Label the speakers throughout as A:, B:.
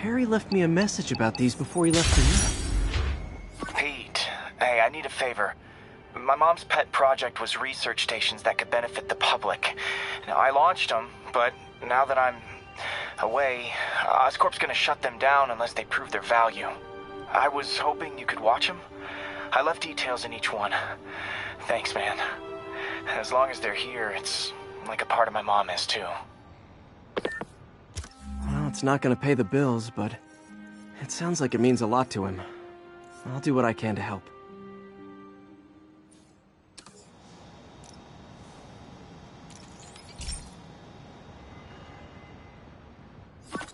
A: Harry left me a message about these before he left for you.
B: Pete, hey, I need a favor. My mom's pet project was research stations that could benefit the public. Now, I launched them, but now that I'm away, Oscorp's gonna shut them down unless they prove their value. I was hoping you could watch them. I left details in each one. Thanks, man. As long as they're here, it's like a part of my mom is, too.
A: Well, it's not gonna pay the bills, but it sounds like it means a lot to him. I'll do what I can to help.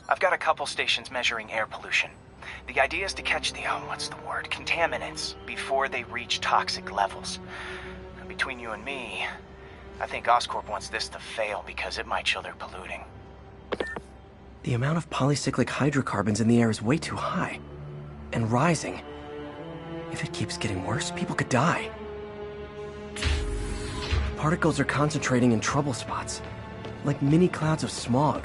B: I've got a couple stations measuring air pollution. The idea is to catch the, contaminants before they reach toxic levels. Between you and me, I think Oscorp wants this to fail because it might show they're polluting.
A: The amount of polycyclic hydrocarbons in the air is way too high. And rising. If it keeps getting worse, people could die. Particles are concentrating in trouble spots, like mini clouds of smog.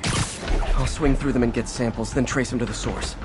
A: I'll swing through them and get samples, then trace them to the source.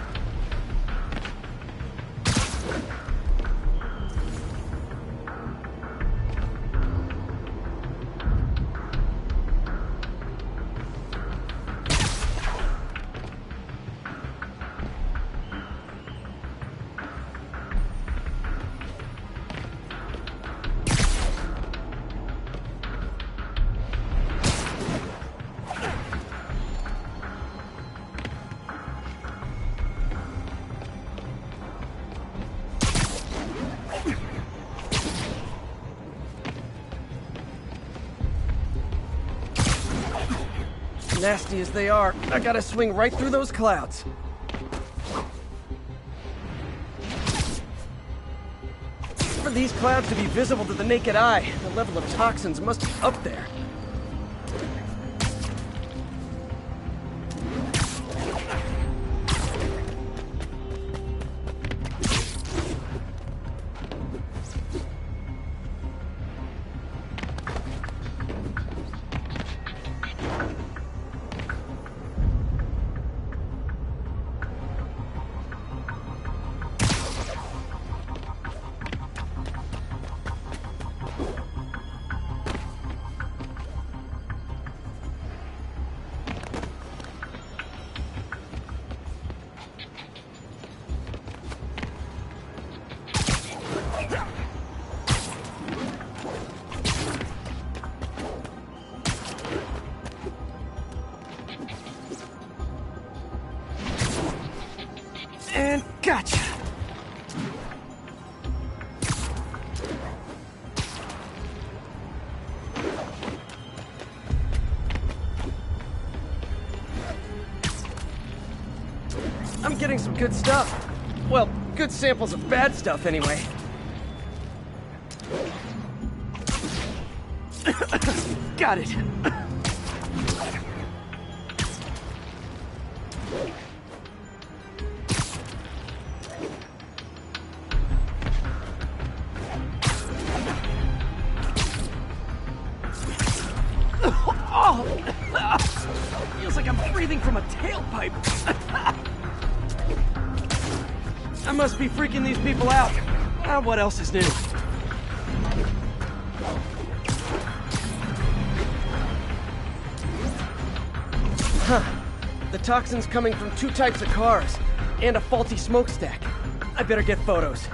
A: Nasty as they are, I gotta swing right through those clouds. For these clouds to be visible to the naked eye, the level of toxins must be up there. And gotcha! I'm getting some good stuff. Well, good samples of bad stuff anyway. Got it. Feels like I'm breathing from a tailpipe. I must be freaking these people out. What else is new? Huh. The toxin's coming from two types of cars, and a faulty smokestack. I better get photos.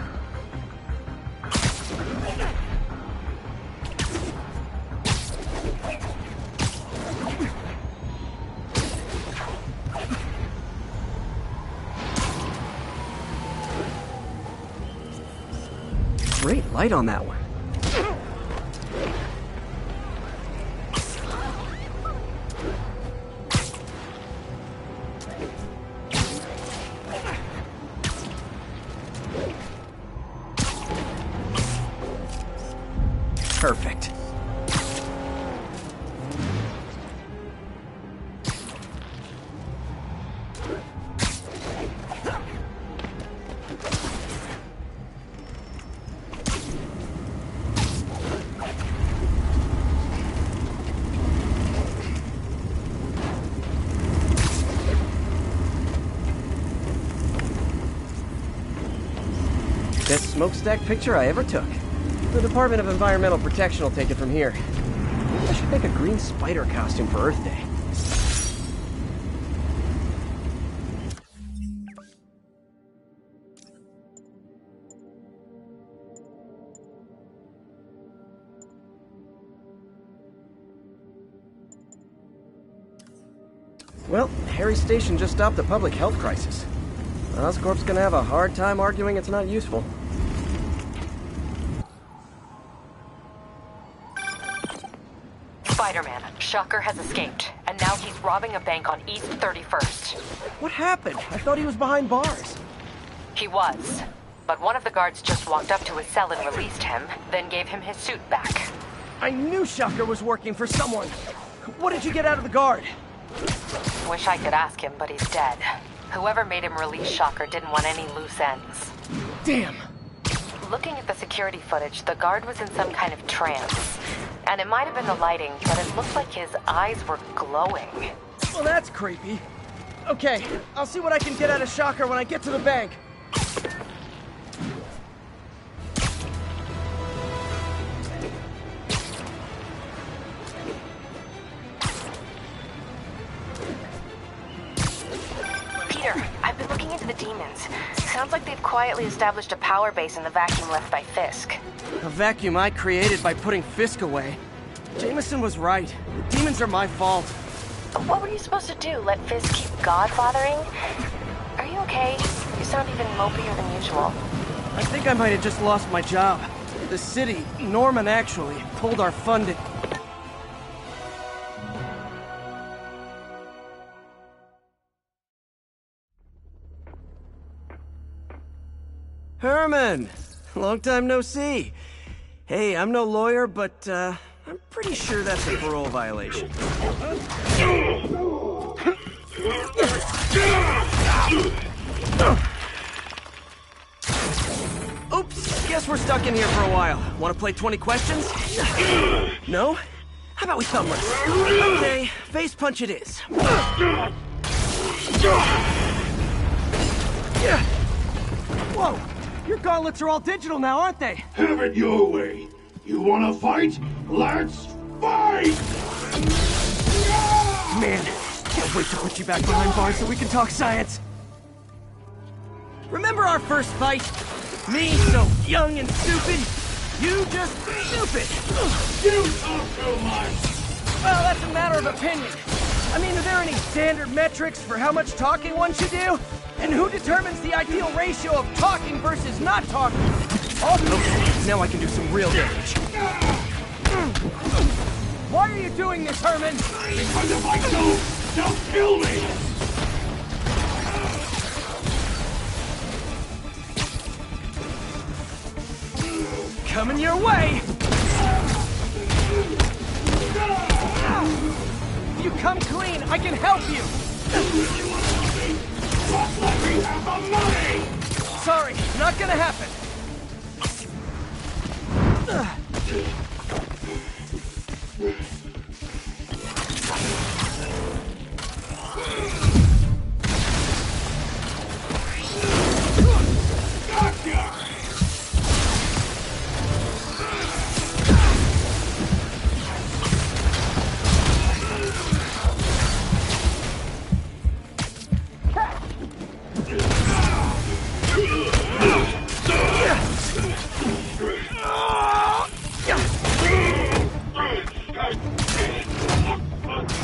A: Great light on that one. Perfect. Best smokestack picture I ever took. The Department of Environmental Protection will take it from here. Maybe I should make a green spider costume for Earth Day. Well, Harry's station just stopped a public health crisis. Oscorp's gonna have a hard time arguing it's not useful.
C: Spiderman, Shocker has escaped, and now he's robbing a bank on East 31st.
A: What happened? I thought he was behind bars.
C: He was, but one of the guards just walked up to his cell and released him, then gave him his suit back.
A: I knew Shocker was working for someone. What did you get out of the guard?
C: Wish I could ask him, but he's dead. Whoever made him release Shocker didn't want any loose ends.
A: Damn.
C: Looking at the security footage, the guard was in some kind of trance. And it might have been the lighting, but it looked like his eyes were glowing.
A: Well, that's creepy. Okay, I'll see what I can get out of Shocker when I get to the bank.
C: I've been looking into the demons. Sounds like they've quietly established a power base in the vacuum left by Fisk.
A: A vacuum I created by putting Fisk away. Jameson was right. The demons are my fault.
C: What were you supposed to do? Let Fisk keep godfathering? Are you okay? You sound even mopier than usual.
A: I think I might have just lost my job. The city, Norman actually, pulled our funding. Herman! Long time no see. Hey, I'm no lawyer, but, I'm pretty sure that's a parole violation. Oops, guess we're stuck in here for a while. Want to play 20 questions? No? How about we thumb wrestle? Okay, face punch it is. Whoa! Your gauntlets are all digital now, aren't they?
D: Have it your way. You wanna fight? Let's fight!
A: Man, can't wait to put you back behind bars so we can talk science. Remember our first fight? Me, so young and stupid. You just stupid.
D: You talk too much!
A: Well, that's a matter of opinion. I mean, are there any standard metrics for how much talking one should do? And who determines the ideal ratio of talking versus not talking? Okay, now I can do some real damage. Why are you doing this, Herman?
D: Because if I don't, they'll kill me!
A: Coming your way! You come clean, I can help you!
D: Just let me have the money!
A: Sorry, not gonna happen.
D: Gotcha!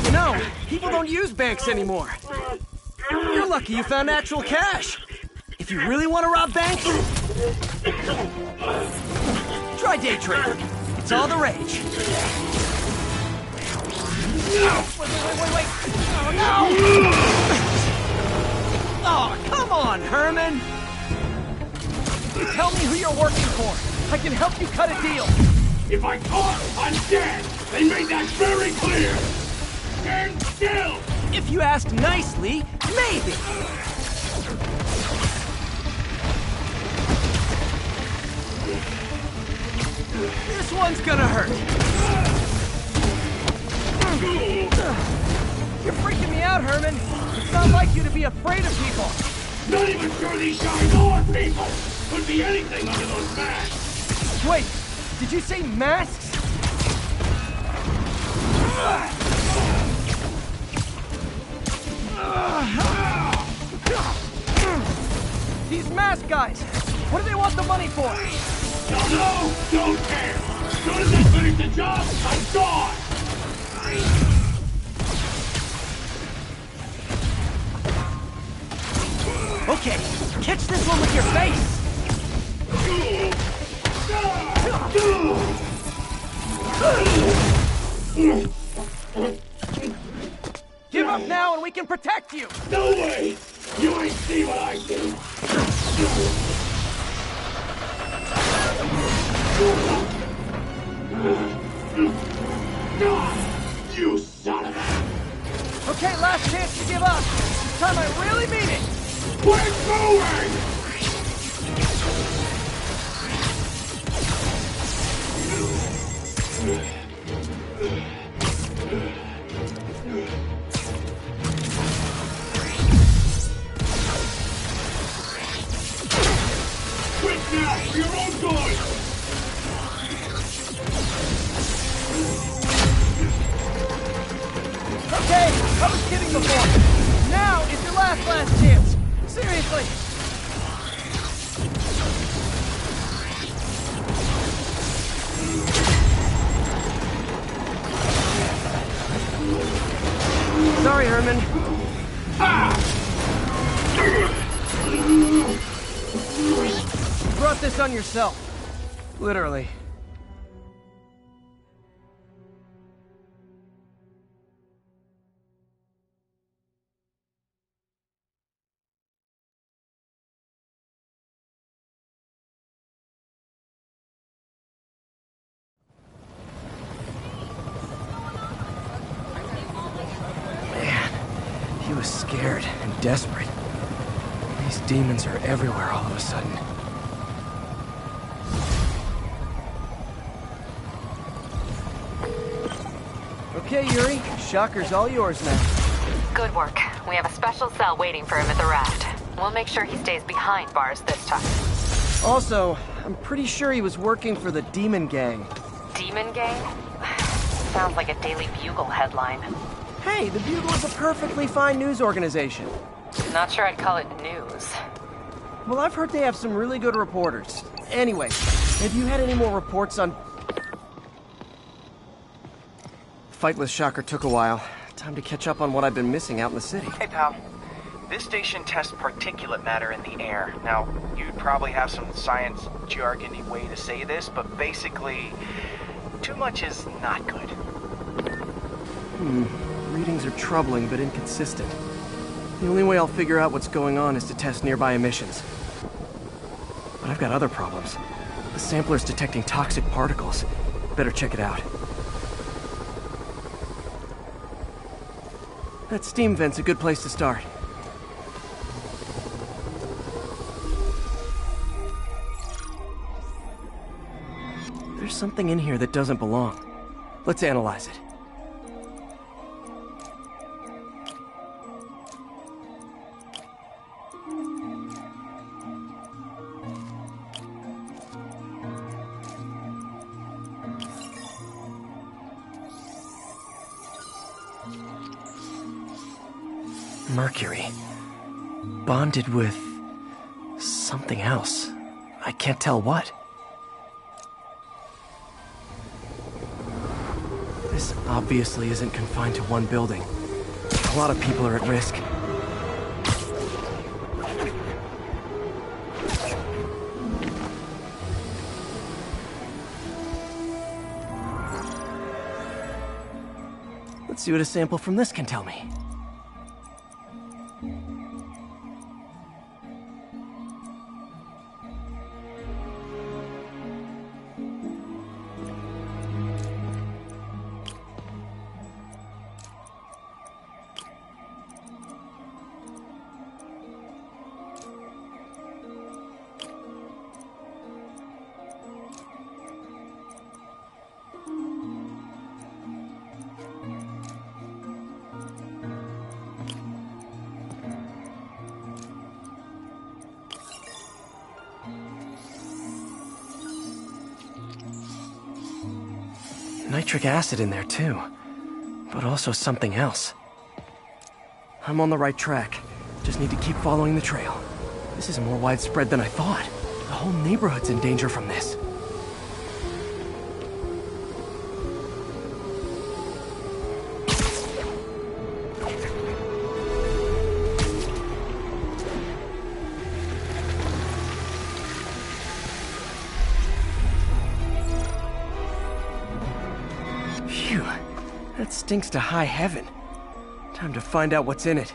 A: You know, people don't use banks anymore. You're lucky you found actual cash. If you really want to rob banks, try day trading. It's all the rage. Wait. Oh, no! Oh, come on, Herman! You tell me who you're working for. I can help you cut a deal.
D: If I talk, I'm dead! They made that very clear! Stand still!
A: If you ask nicely, maybe. This one's gonna hurt. You're freaking me out, Herman. It's not like you to be afraid of people.
D: Not even sure these guys are people! Could be anything under those masks.
A: Wait, did you say masks? These mask guys, what do they want the money for?
D: Don't know, don't care. As soon as I finish the job, I'm gone.
A: Okay, catch this one with your face! Give up now and we can protect you!
D: No way! You ain't see what I do! You son of a...
A: Okay, last chance to give up. This time I really mean it.
D: We're going! Quit now, for your own good!
A: Okay, I was kidding before. Now is your last chance. Seriously. Sorry, Herman. You brought this on yourself. Literally. He was scared and desperate. These demons are everywhere all of a sudden. Okay, Yuri. Shocker's all yours now.
C: Good work. We have a special cell waiting for him at the raft. We'll make sure he stays behind bars this time.
A: Also, I'm pretty sure he was working for the Demon Gang.
C: Demon Gang? Sounds like a Daily Bugle headline.
A: Hey, the Bugle is a perfectly fine news organization.
C: Not sure I'd call it news.
A: Well, I've heard they have some really good reporters. Anyway, have you had any more reports on... Fight with Shocker took a while. Time to catch up on what I've been missing out in the city.
B: Hey, pal. This station tests particulate matter in the air. Now, you'd probably have some science jargony way to say this, but basically, too much is not good.
A: Readings are troubling but inconsistent. The only way I'll figure out what's going on is to test nearby emissions. But I've got other problems. The sampler's detecting toxic particles. Better check it out. That steam vent's a good place to start. There's something in here that doesn't belong. Let's analyze it. Mercury. Bonded with... something else. I can't tell what. This obviously isn't confined to one building. A lot of people are at risk. Let's see what a sample from this can tell me. nitric acid in there too, but also something else. I'm on the right track. Just need to keep following the trail. This is more widespread than I thought. The whole neighborhood's in danger from this. Phew, that stinks to high heaven. Time to find out what's in it.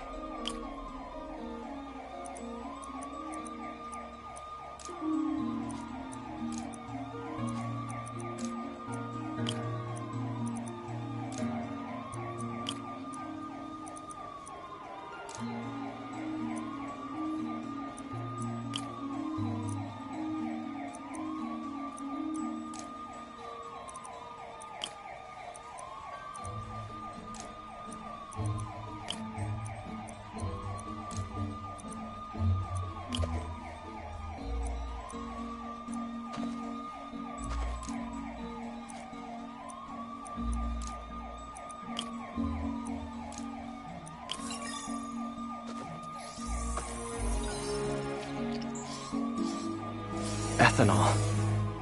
A: Ethanol.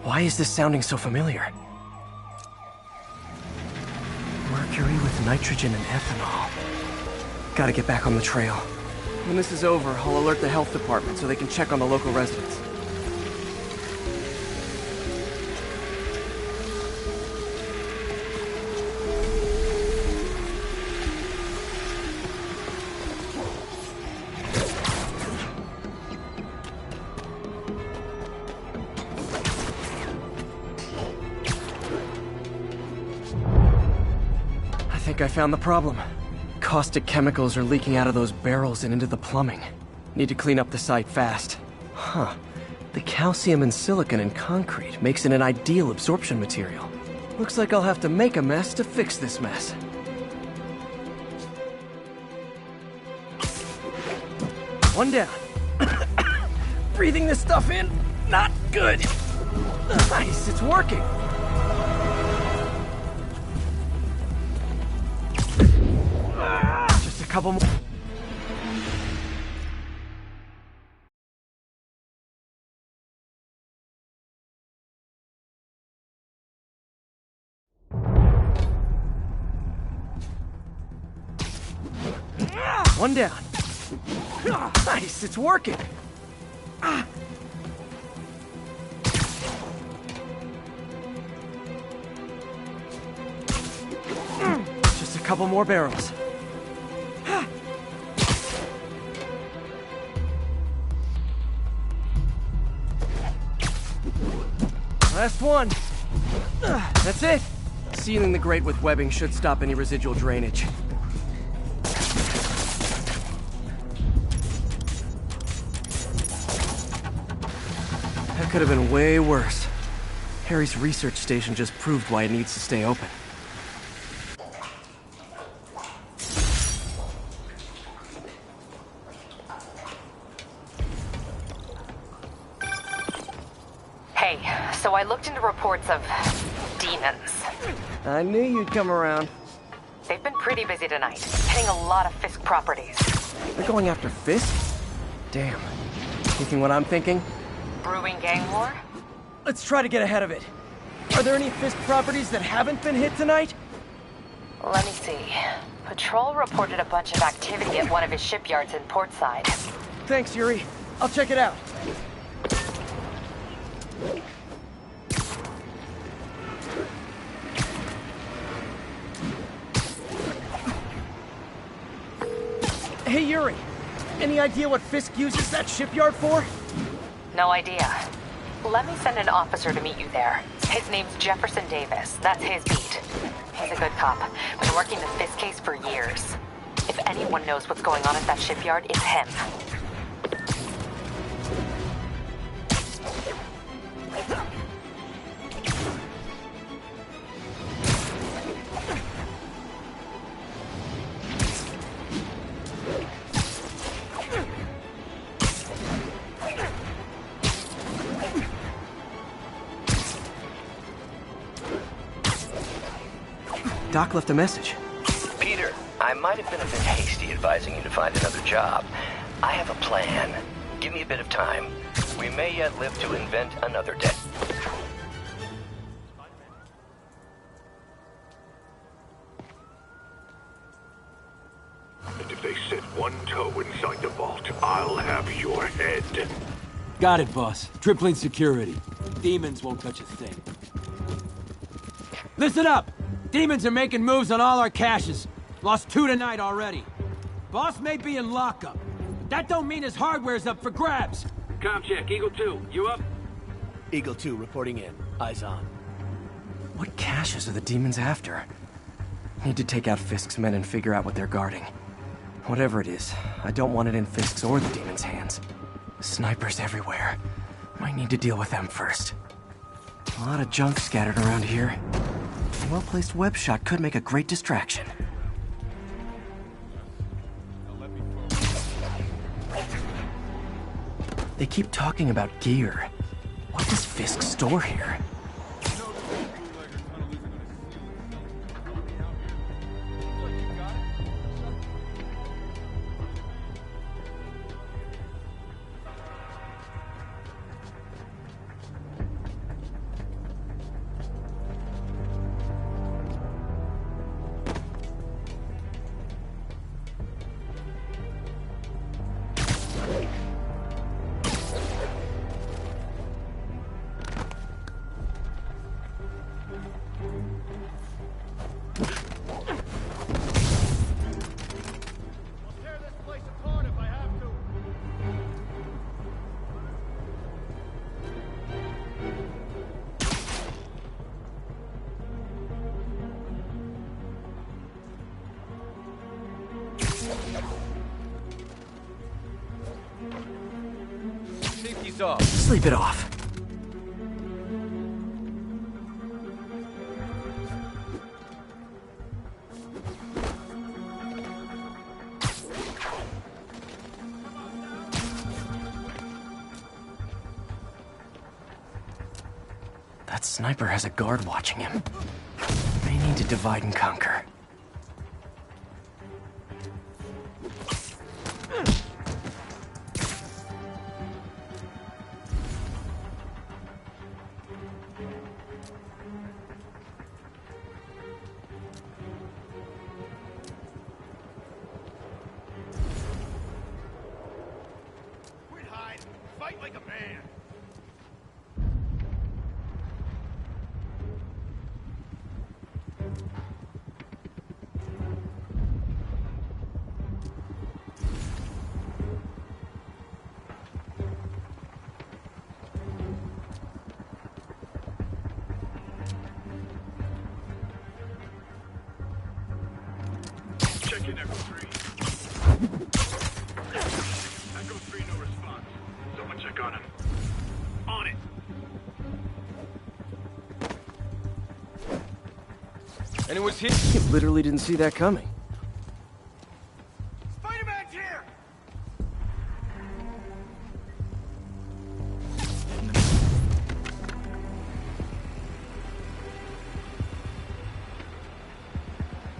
A: Why is this sounding so familiar? Mercury with nitrogen and ethanol. Gotta get back on the trail. When this is over, I'll alert the health department so they can check on the local residents. I think I found the problem. Caustic chemicals are leaking out of those barrels and into the plumbing. Need to clean up the site fast. Huh. The calcium and silicon in concrete makes it an ideal absorption material. Looks like I'll have to make a mess to fix this mess. One down. Breathing this stuff in, not good. Nice, it's working. Just a couple more. One down. Nice, it's working. Just a couple more barrels. Last one. That's it. Sealing the grate with webbing should stop any residual drainage. That could have been way worse. Harry's research station just proved why it needs to stay open.
C: Hey, so I looked into reports of demons.
A: I knew you'd come around.
C: They've been pretty busy tonight, hitting a lot of Fisk properties.
A: They're going after Fisk? Damn. Thinking what I'm thinking?
C: Brewing gang war?
A: Let's try to get ahead of it. Are there any Fisk properties that haven't been hit tonight?
C: Let me see. Patrol reported a bunch of activity at one of his shipyards in Portside.
A: Thanks, Yuri. I'll check it out. Hey, Yuri. Any idea what Fisk uses that shipyard for?
C: No idea. Let me send an officer to meet you there. His name's Jefferson Davis. That's his beat. He's a good cop. Been working the Fisk case for years. If anyone knows what's going on at that shipyard, it's him.
A: Doc left a message.
E: Peter, I might have been a bit hasty advising you to find another job. I have a plan. Give me a bit of time. We may yet live to invent another day.
D: And if they set one toe inside the vault, I'll have your head.
F: Got it, boss. Tripling security. Demons won't touch a thing. Listen up! Demons are making moves on all our caches. Lost 2 tonight already. Boss may be in lockup, but that don't mean his hardware's up for grabs.
G: Com check, Eagle 2, you up?
H: Eagle 2 reporting in. Eyes on.
A: What caches are the demons after? Need to take out Fisk's men and figure out what they're guarding. Whatever it is, I don't want it in Fisk's or the demons' hands. Snipers everywhere. Might need to deal with them first. A lot of junk scattered around here. A well-placed web shot could make a great distraction. They keep talking about gear. What does Fisk store here?
H: Safety's off.
A: Sleep it off. That sniper has a guard watching him. May need to divide and conquer.
D: Quit hiding. Fight like a man. Checking Echo 3. Echo 3, no response. Someone check on him. On it.
H: Anyone's here?
A: You literally didn't see that coming.
D: Spiderman's here!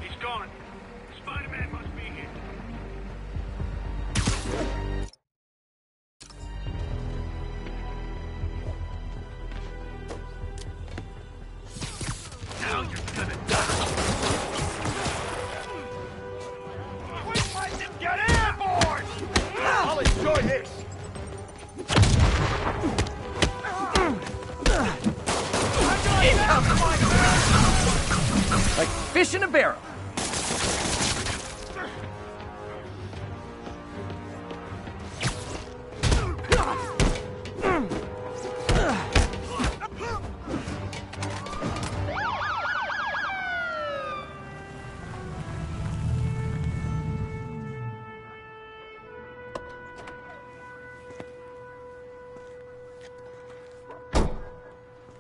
D: He's gone. Spider-Man must be here. Now you're gonna die. Quit letting him get airborne! I'll enjoy this.
A: Like fish in a barrel.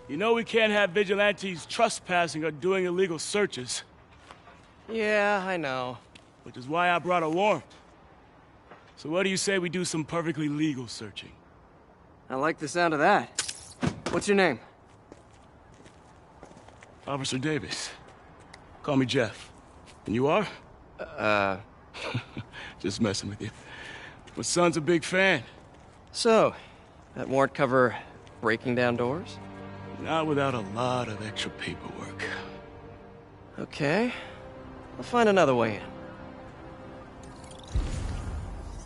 I: You know we can't have vigilantes trespassing or doing illegal searches,
A: Yeah, I know.
I: which is why I brought a warrant. So what do you say we do some perfectly legal searching?
A: I like the sound of that. What's your name?
I: Officer Davis. Call me Jeff. And you are? Just messing with you. My son's a big fan.
J: So, that warrant cover breaking down doors?
I: Not without a lot of extra paperwork.
J: Okay. I'll find another way in.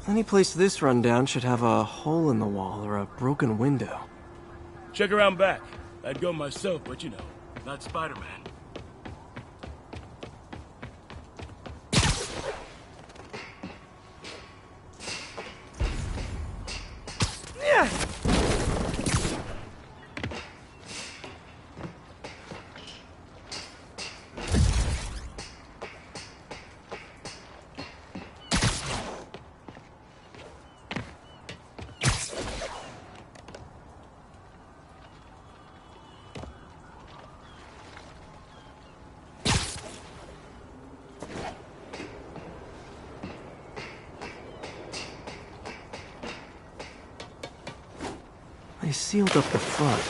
J: Any place this rundown should have a hole in the wall or a broken window.
I: Check around back. I'd go myself, but you know, not Spiderman.
J: They sealed up the front.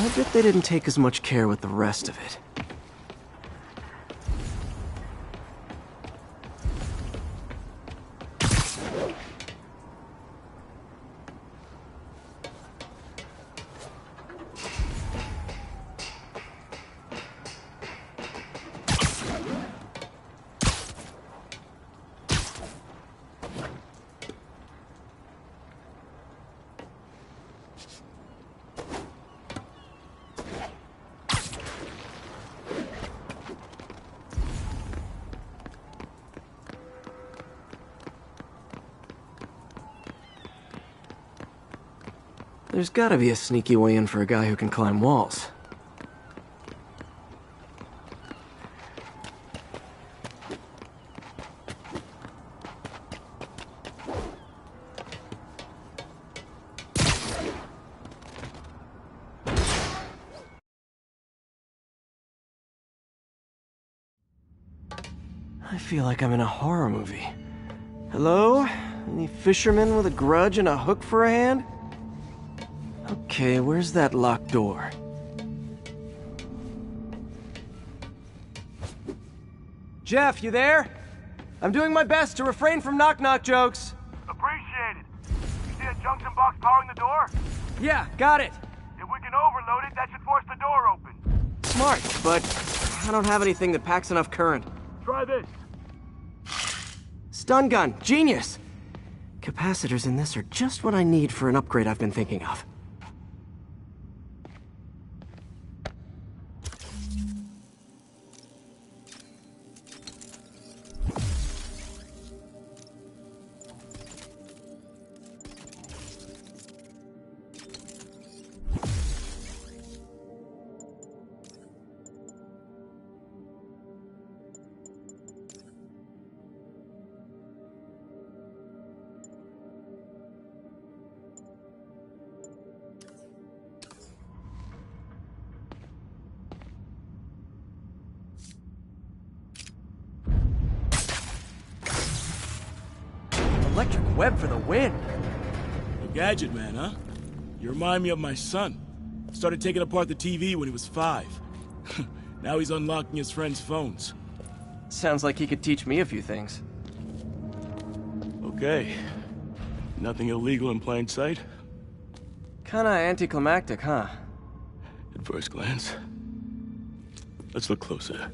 J: I bet they didn't take as much care with the rest of it. There's gotta be a sneaky way in for a guy who can climb walls. I feel like I'm in a horror movie. Hello? Any fisherman with a grudge and a hook for a hand? Okay, where's that locked door? Jeff, you there? I'm doing my best to refrain from knock-knock jokes.
K: Appreciate it. You see a junction box powering the door?
J: Yeah, got it.
K: If we can overload it, that should force the door open.
J: Smart, but I don't have anything that packs enough current.
K: Try this.
J: Stun gun, genius! Capacitors in this are just what I need for an upgrade I've been thinking of. Electric web for the win.
I: A gadget man, huh? You remind me of my son. Started taking apart the TV when he was 5. Now he's unlocking his friends' phones.
J: Sounds like he could teach me a few things.
I: Okay. Nothing illegal in plain sight?
J: Kinda anticlimactic, huh?
I: At first glance. Let's look closer.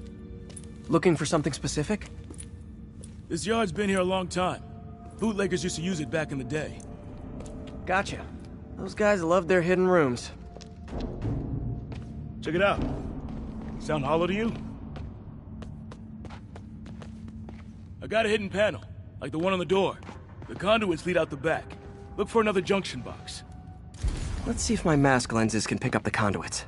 J: Looking for something specific?
I: This yard's been here a long time. Bootleggers used to use it back in the day.
J: Gotcha. Those guys love their hidden rooms.
I: Check it out. Sound hollow to you? I got a hidden panel, like the one on the door. The conduits lead out the back. Look for another junction box.
J: Let's see if my mask lenses can pick up the conduits.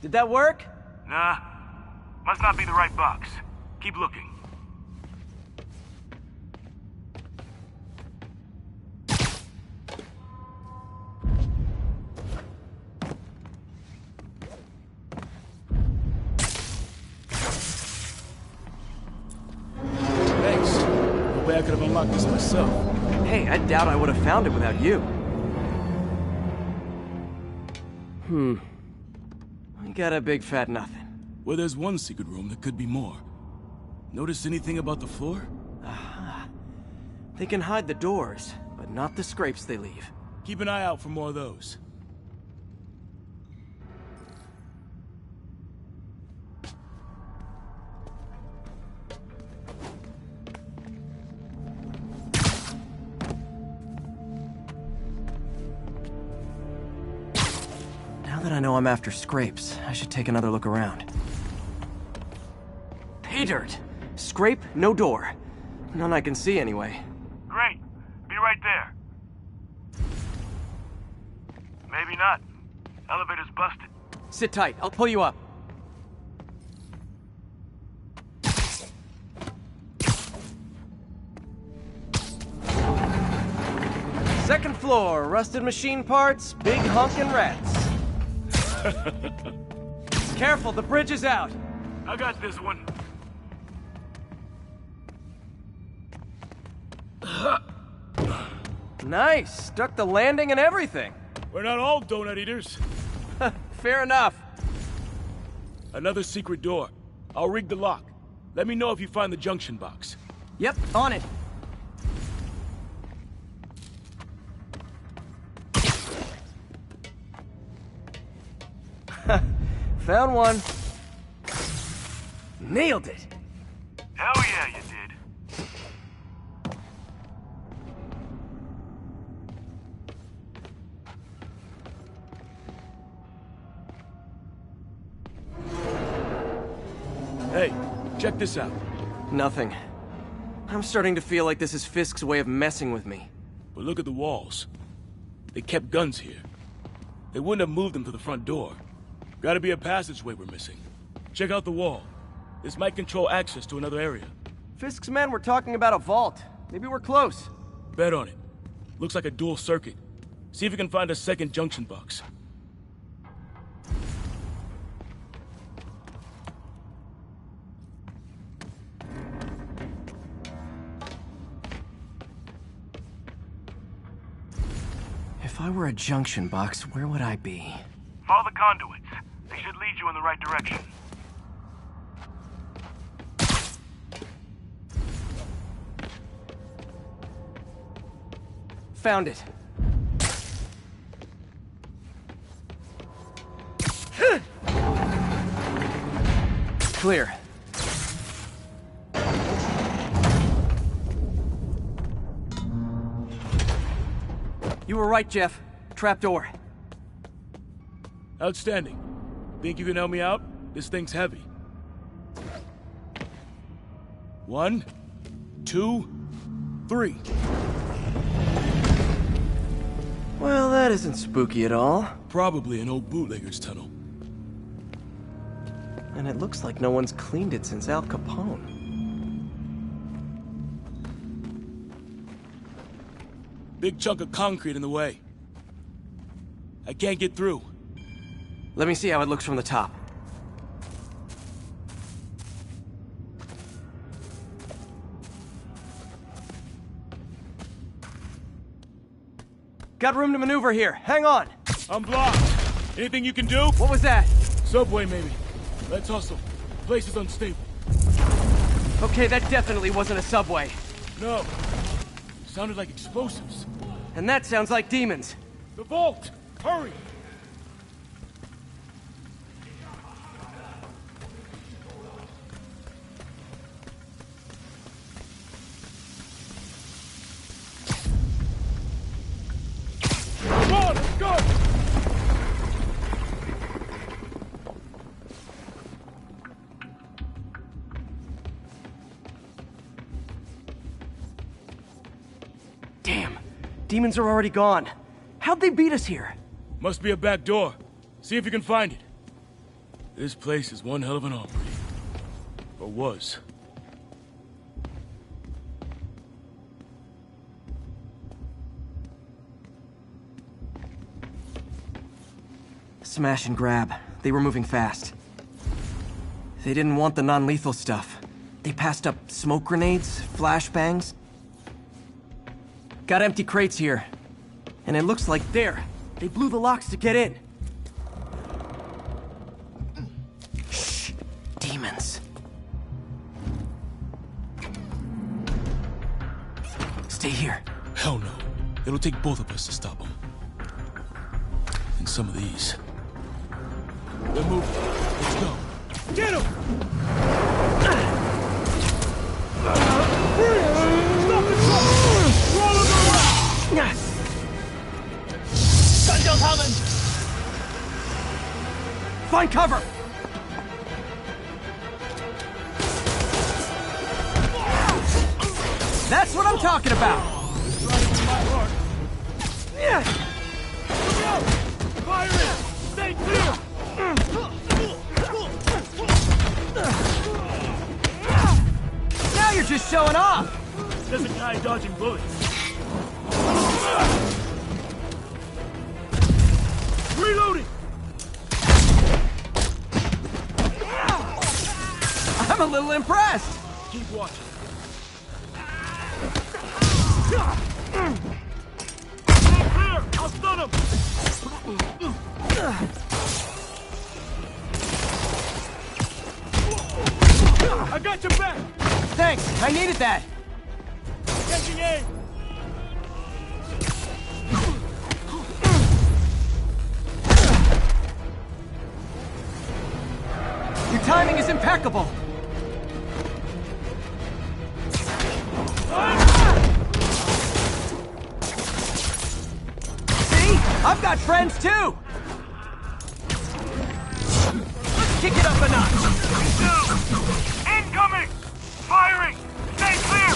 J: Did that work?
K: Nah. Must not be the right box. Keep looking.
I: Thanks. way I could have unlocked this myself.
J: Hey, I doubt I would have found it without you. I got a big fat nothing.
I: Well, there's one secret room that could be more. Notice anything about the floor?
J: Aha. They can hide the doors, but not the scrapes they leave.
I: Keep an eye out for more of those.
J: Now that I know I'm after scrapes, I should take another look around. Pay dirt! Scrape, no door. None I can see anyway.
K: Great. Be right there. Maybe not. Elevator's busted.
J: Sit tight, I'll pull you up. Second floor, rusted machine parts, big honkin' rats. Careful, the bridge is out.
K: I got this one.
J: Nice, stuck the landing and everything.
I: We're not all donut eaters.
J: Fair enough.
I: Another secret door. I'll rig the lock. Let me know if you find the junction box.
J: Yep, on it. Found one. Nailed it.
K: Hell yeah, you did.
I: Hey, check this out.
J: Nothing. I'm starting to feel like this is Fisk's way of messing with me.
I: But look at the walls. They kept guns here. They wouldn't have moved them to the front door. Gotta be a passageway we're missing. Check out the wall. This might control access to another area.
J: Fisk's men were talking about a vault. Maybe we're close.
I: Bet on it. Looks like a dual circuit. See if you can find a second junction box.
J: If I were a junction box, where would I be?
K: Follow the conduits. They should lead you in the right direction.
J: Found it. Clear. You were right, Jeff. Trapdoor.
I: Outstanding. Think you can help me out? This thing's heavy. 1, 2, 3.
J: Well, that isn't spooky at all.
I: Probably an old bootlegger's tunnel.
J: And it looks like no one's cleaned it since Al Capone.
I: Big chunk of concrete in the way. I can't get through.
J: Let me see how it looks from the top. Got room to maneuver here. Hang on.
I: I'm blocked. Anything you can do?
J: What was that?
I: Subway, maybe. Let's hustle. Place is unstable.
J: Okay, that definitely wasn't a subway.
I: No. Sounded like explosives.
J: And that sounds like demons.
I: The vault! Hurry! Come on, let's go!
J: Damn. Demons are already gone. How'd they beat us here?
I: Must be a back door. See if you can find it. This place is one hell of an armory. Or was.
J: Smash and grab. They were moving fast. They didn't want the non-lethal stuff. They passed up smoke grenades, flashbangs. Got empty crates here. And it looks like there. They blew the locks to get in. Shh. Demons. Stay here.
I: Hell no. It'll take both of us to stop them. And some of these. They're moving. Let's go. Get him! Stop the truck! Roll him around! Gun coming!
J: Find cover! That's what I'm talking about!
I: Fire it! Stay clear!
J: Now you're just showing off!
I: There's a guy dodging bullets. Reloading!
J: I'm a little impressed!
I: Keep watching. Stay clear! I'll stun him! I got your back!
J: Thanks, I needed that!
I: Catching aim!
J: Your timing is impeccable! See? I've got friends too! Let's kick it up a notch!
K: Incoming! Firing! Stay clear!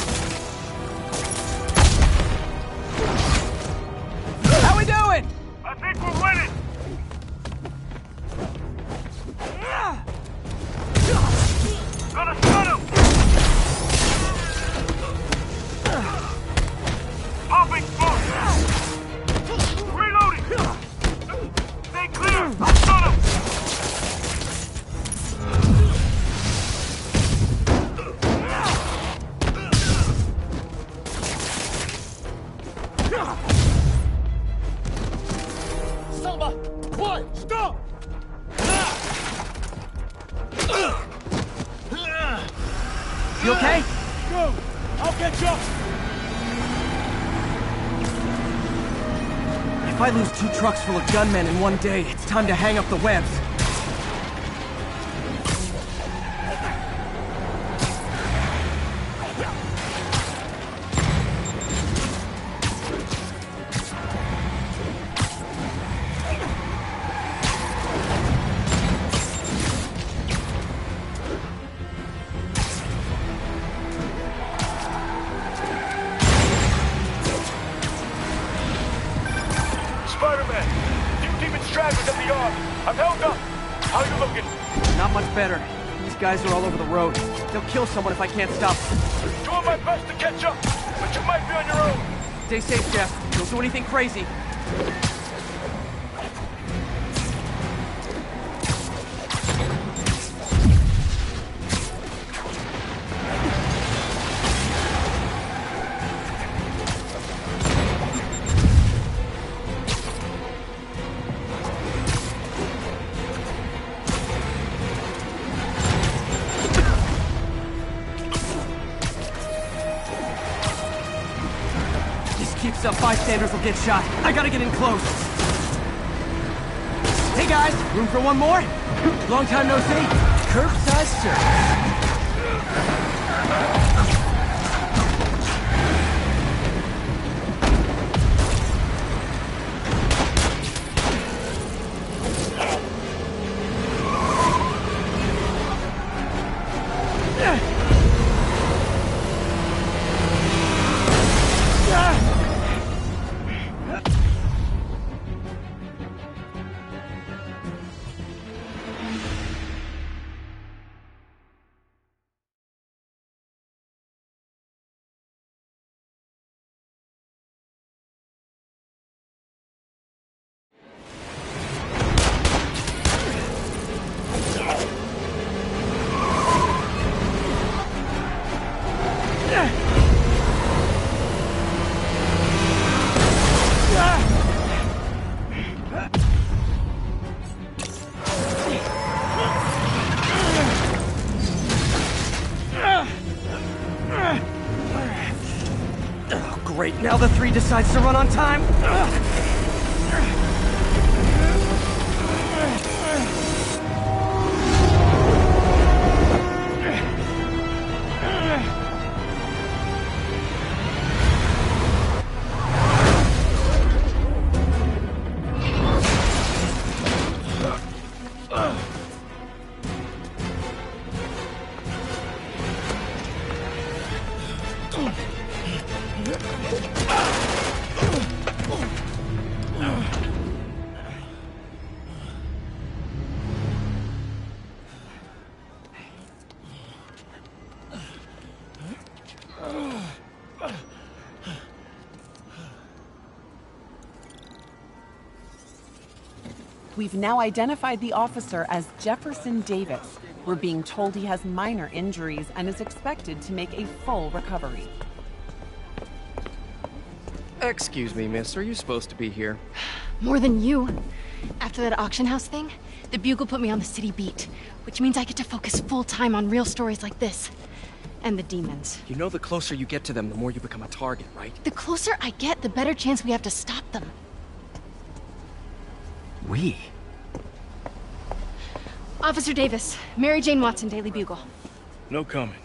J: How we doing?
K: I think we're winning! Gonna stun him! Popping smoke! Reloading! Stay clear! I'll stun him!
I: Stop!
J: You okay?
I: Go! I'll catch up!
J: If I lose 2 trucks full of gunmen in one day, it's time to hang up the webs.
K: Spiderman! Demon stragglers at the yard! I'm held up! How you looking?
J: Not much better. These guys are all over the road. They'll kill someone if I can't stop them.
K: Doing my best to catch up, but you might be on your own!
J: Stay safe, Jeff. Don't do anything crazy. Keeps up, bystanders will get shot. I gotta get in close. Hey guys, room for one more? Long time no see. Curbside service.
A: Great, now the 3 decides to run on time.
L: We've now identified the officer as Jefferson Davis. We're being told he has minor injuries and is expected to make a full recovery.
J: Excuse me, miss. Are you supposed to be here?
M: More than you. After that auction house thing, the Bugle put me on the city beat, which means I get to focus full-time on real stories like this. And the demons.
J: You know the closer you get to them, the more you become a target, right?
M: The closer I get, the better chance we have to stop them.
J: We?
M: Officer Davis, Mary Jane Watson, Daily Bugle.
I: No comment.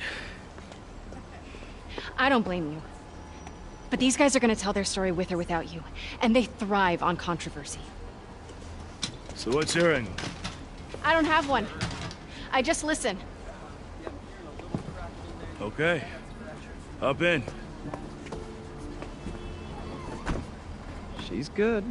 M: I don't blame you. But these guys are gonna tell their story with or without you, and they thrive on controversy.
I: So what's your angle?
M: I don't have one. I just listen.
I: Okay. Hop in.
J: She's good.